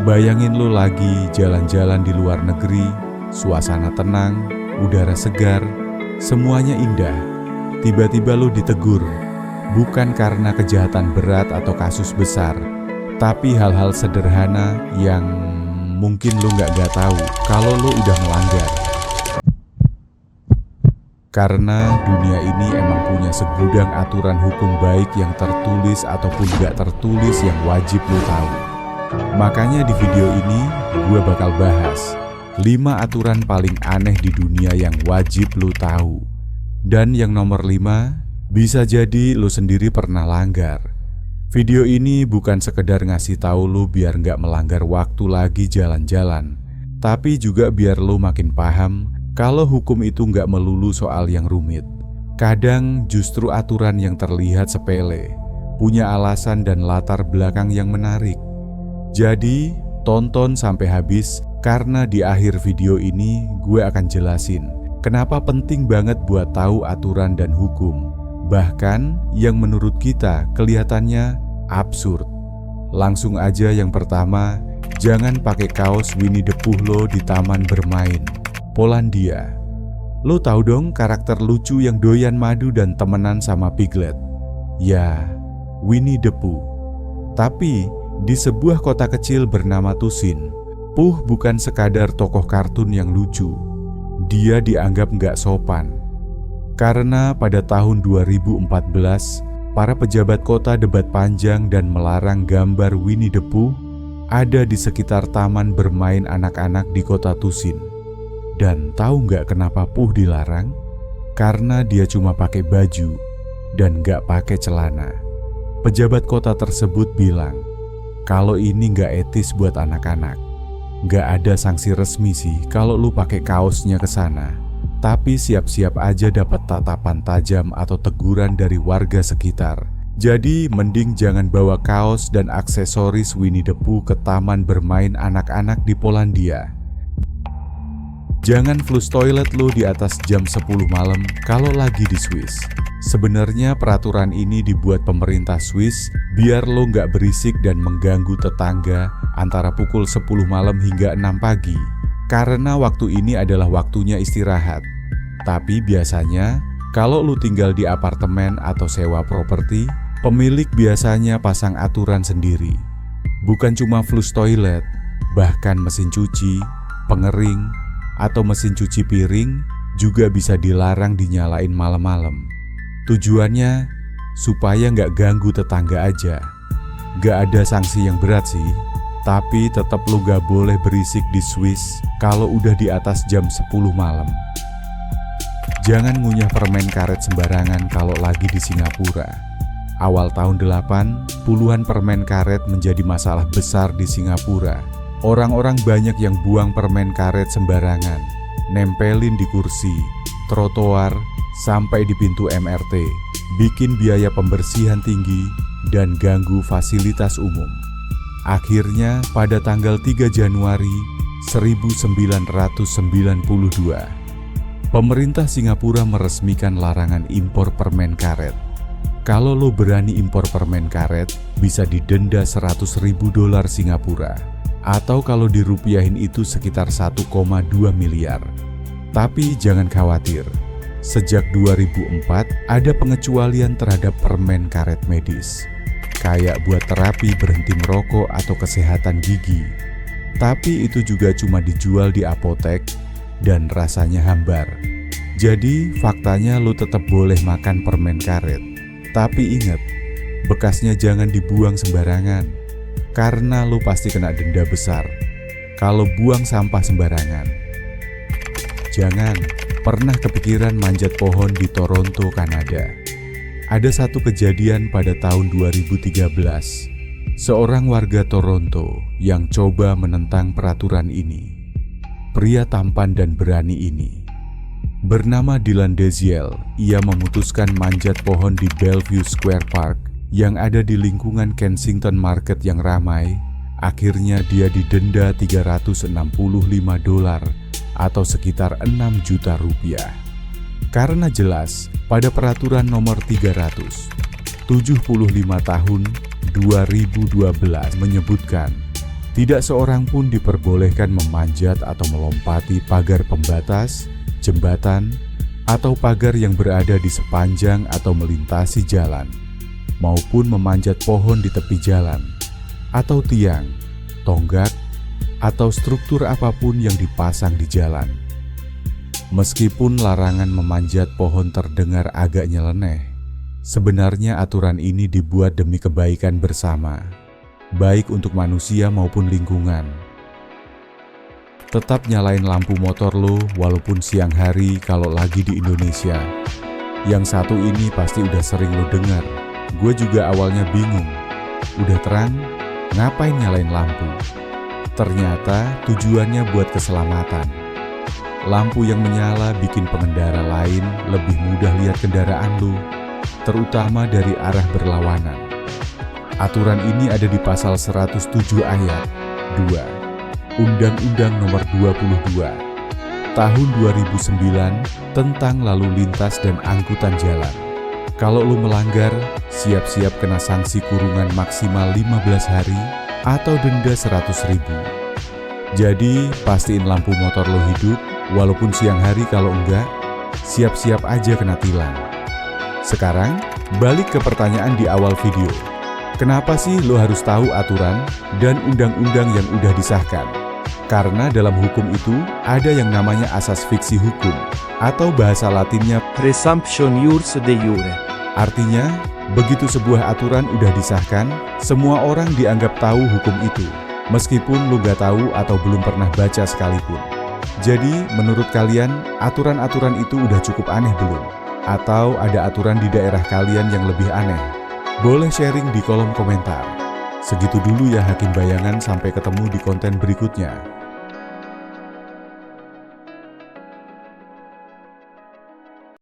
Bayangin lu lagi jalan-jalan di luar negeri, suasana tenang, udara segar, semuanya indah. Tiba-tiba lu ditegur, bukan karena kejahatan berat atau kasus besar, tapi hal-hal sederhana yang mungkin lu nggak tahu kalau lu udah melanggar. Karena dunia ini emang punya segudang aturan hukum baik yang tertulis ataupun gak tertulis yang wajib lo tahu. Makanya di video ini gue bakal bahas 5 aturan paling aneh di dunia yang wajib lo tahu. Dan yang nomor 5, bisa jadi lo sendiri pernah langgar. Video ini bukan sekedar ngasih tahu lo biar gak melanggar waktu lagi jalan-jalan, tapi juga biar lo makin paham kalau hukum itu nggak melulu soal yang rumit. Kadang justru aturan yang terlihat sepele punya alasan dan latar belakang yang menarik. Jadi, tonton sampai habis karena di akhir video ini gue akan jelasin kenapa penting banget buat tahu aturan dan hukum. Bahkan yang menurut kita kelihatannya absurd. Langsung aja yang pertama, jangan pakai kaos Winnie the Pooh lo di taman bermain Polandia. Lo tahu dong karakter lucu yang doyan madu dan temenan sama Piglet? Ya, Winnie the Pooh. Tapi di sebuah kota kecil bernama Tusin, Pooh bukan sekadar tokoh kartun yang lucu. Dia dianggap nggak sopan. Karena pada tahun 2014, para pejabat kota debat panjang dan melarang gambar Winnie the Pooh ada di sekitar taman bermain anak-anak di kota Tusin. Dan tahu nggak kenapa Pooh dilarang? Karena dia cuma pakai baju dan nggak pakai celana. Pejabat kota tersebut bilang, kalau ini nggak etis buat anak-anak. Nggak ada sanksi resmi sih kalau lu pakai kaosnya ke sana. Tapi siap-siap aja dapat tatapan tajam atau teguran dari warga sekitar. Jadi mending jangan bawa kaos dan aksesoris Winnie the Pooh ke taman bermain anak-anak di Polandia. Jangan flush toilet lo di atas jam 10 malam kalau lagi di Swiss. Sebenarnya peraturan ini dibuat pemerintah Swiss biar lo nggak berisik dan mengganggu tetangga antara pukul 10 malam hingga 6 pagi. Karena waktu ini adalah waktunya istirahat. Tapi biasanya kalau lo tinggal di apartemen atau sewa properti, pemilik biasanya pasang aturan sendiri. Bukan cuma flush toilet, bahkan mesin cuci, pengering, atau mesin cuci piring juga bisa dilarang dinyalain malam-malam. Tujuannya supaya nggak ganggu tetangga aja. Nggak ada sanksi yang berat sih, tapi tetap lo nggak boleh berisik di Swiss kalau udah di atas jam 10 malam. Jangan ngunyah permen karet sembarangan kalau lagi di Singapura. Awal tahun 8, puluhan permen karet menjadi masalah besar di Singapura. Orang-orang banyak yang buang permen karet sembarangan, nempelin di kursi, trotoar, sampai di pintu MRT, bikin biaya pembersihan tinggi, dan ganggu fasilitas umum. Akhirnya pada tanggal 3 Januari 1992, pemerintah Singapura meresmikan larangan impor permen karet. Kalau lo berani impor permen karet, bisa didenda $100.000 Singapura. Atau kalau dirupiahin itu sekitar 1,2 miliar. Tapi jangan khawatir, sejak 2004 ada pengecualian terhadap permen karet medis, kayak buat terapi berhenti merokok atau kesehatan gigi. Tapi itu juga cuma dijual di apotek dan rasanya hambar. Jadi faktanya lo tetap boleh makan permen karet. Tapi ingat, bekasnya jangan dibuang sembarangan. Karena lo pasti kena denda besar kalau buang sampah sembarangan. Jangan pernah kepikiran manjat pohon di Toronto, Kanada. Ada satu kejadian pada tahun 2013. Seorang warga Toronto yang coba menentang peraturan ini. Pria tampan dan berani ini bernama Dylan Deziel. Ia memutuskan manjat pohon di Bellevue Square Park yang ada di lingkungan Kensington Market yang ramai. Akhirnya dia didenda $365 atau sekitar 6 juta rupiah. Karena jelas pada peraturan nomor 375 tahun 2012 menyebutkan Tidak seorang pun diperbolehkan memanjat atau melompati pagar pembatas, jembatan, atau pagar yang berada di sepanjang atau melintasi jalan, maupun memanjat pohon di tepi jalan, atau tiang, tonggak, atau struktur apapun yang dipasang di jalan. Meskipun larangan memanjat pohon terdengar agak nyeleneh, sebenarnya aturan ini dibuat demi kebaikan bersama, baik untuk manusia maupun lingkungan. Tetap nyalain lampu motor lo walaupun siang hari kalau lagi di Indonesia. Yang satu ini pasti udah sering lo dengar. Gue juga awalnya bingung. Udah terang, ngapain nyalain lampu? Ternyata tujuannya buat keselamatan. Lampu yang menyala bikin pengendara lain lebih mudah lihat kendaraan lo, terutama dari arah berlawanan. Aturan ini ada di pasal 107 ayat 2 Undang-Undang Nomor 22 Tahun 2009 tentang Lalu Lintas dan Angkutan Jalan. Kalau lo melanggar, siap-siap kena sanksi kurungan maksimal 15 hari atau denda 100.000. Jadi, pastiin lampu motor lo hidup, walaupun siang hari. Kalau enggak, siap-siap aja kena tilang. Sekarang, balik ke pertanyaan di awal video. Kenapa sih lo harus tahu aturan dan undang-undang yang udah disahkan? Karena dalam hukum itu ada yang namanya asas fiksi hukum, atau bahasa latinnya Presumption ius de jure. Artinya, begitu sebuah aturan udah disahkan, semua orang dianggap tahu hukum itu, meskipun lo gak tahu atau belum pernah baca sekalipun. Jadi, menurut kalian, aturan-aturan itu udah cukup aneh belum? Atau ada aturan di daerah kalian yang lebih aneh? Boleh sharing di kolom komentar. Segitu dulu ya Hakim Bayangan, sampai ketemu di konten berikutnya.